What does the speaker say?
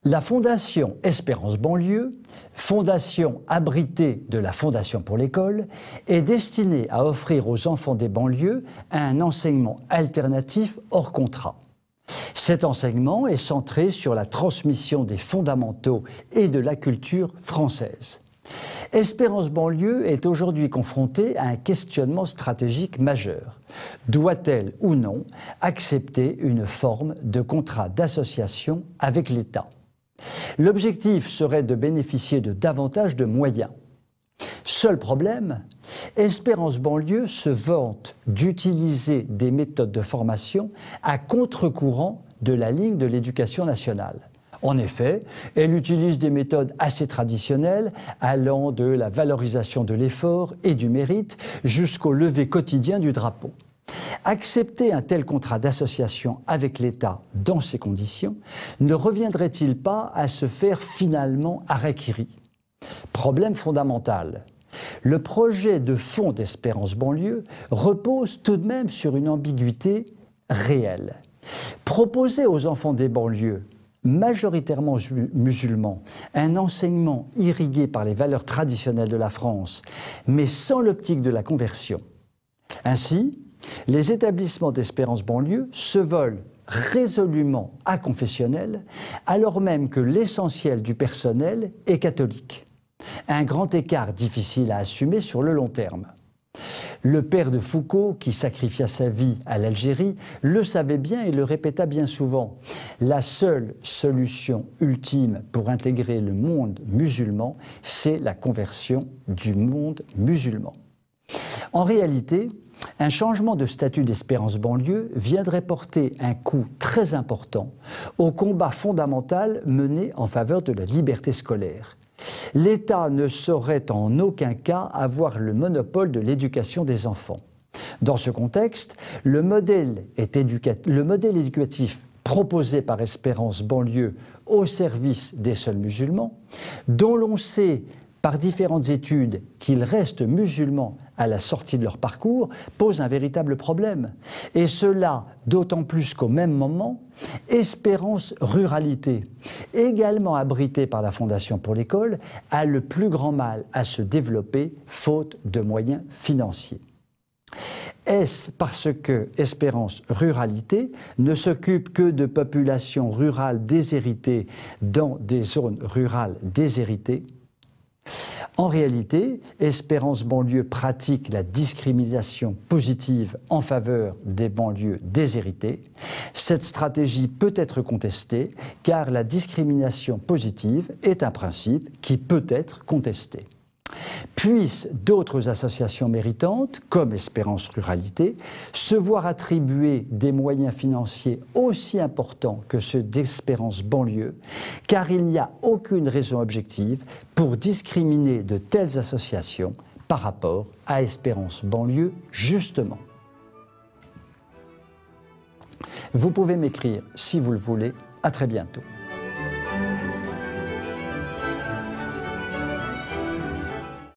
La Fondation Espérance Banlieue, fondation abritée de la Fondation pour l'école, est destinée à offrir aux enfants des banlieues un enseignement alternatif hors contrat. Cet enseignement est centré sur la transmission des fondamentaux et de la culture française. Espérance Banlieue est aujourd'hui confrontée à un questionnement stratégique majeur. Doit-elle ou non accepter une forme de contrat d'association avec l'État ? L'objectif serait de bénéficier de davantage de moyens. Seul problème, Espérance Banlieue se vante d'utiliser des méthodes de formation à contre-courant de la ligne de l'éducation nationale. En effet, elle utilise des méthodes assez traditionnelles allant de la valorisation de l'effort et du mérite jusqu'au lever quotidien du drapeau. Accepter un tel contrat d'association avec l'État dans ces conditions ne reviendrait-il pas à se faire finalement harakiri ? Problème fondamental. Le projet de fonds d'Espérance Banlieue repose tout de même sur une ambiguïté réelle. Proposer aux enfants des banlieues, majoritairement musulmans, un enseignement irrigué par les valeurs traditionnelles de la France, mais sans l'optique de la conversion. Ainsi, les établissements d'Espérance Banlieue se veulent résolument aconfessionnels, alors même que l'essentiel du personnel est catholique. Un grand écart difficile à assumer sur le long terme. Le père de Foucault, qui sacrifia sa vie à l'Algérie, le savait bien et le répéta bien souvent. La seule solution ultime pour intégrer le monde musulman, c'est la conversion du monde musulman. En réalité, un changement de statut d'Espérance Banlieue viendrait porter un coup très important au combat fondamental mené en faveur de la liberté scolaire. L'État ne saurait en aucun cas avoir le monopole de l'éducation des enfants. Dans ce contexte, le modèle éducatif proposé par Espérance Banlieue au service des seuls musulmans, dont l'on sait par différentes études qu'ils restent musulmans à la sortie de leur parcours, pose un véritable problème. Et cela d'autant plus qu'au même moment, Espérance Ruralité, également abritée par la Fondation pour l'école, a le plus grand mal à se développer faute de moyens financiers. Est-ce parce que Espérance Ruralité ne s'occupe que de populations rurales déshéritées dans des zones rurales déshéritées ? En réalité, Espérance Banlieue pratique la discrimination positive en faveur des banlieues déshéritées. Cette stratégie peut être contestée car la discrimination positive est un principe qui peut être contesté. Puissent d'autres associations méritantes, comme Espérance Ruralité, se voir attribuer des moyens financiers aussi importants que ceux d'Espérance Banlieue, car il n'y a aucune raison objective pour discriminer de telles associations par rapport à Espérance Banlieue, justement. Vous pouvez m'écrire si vous le voulez. À très bientôt.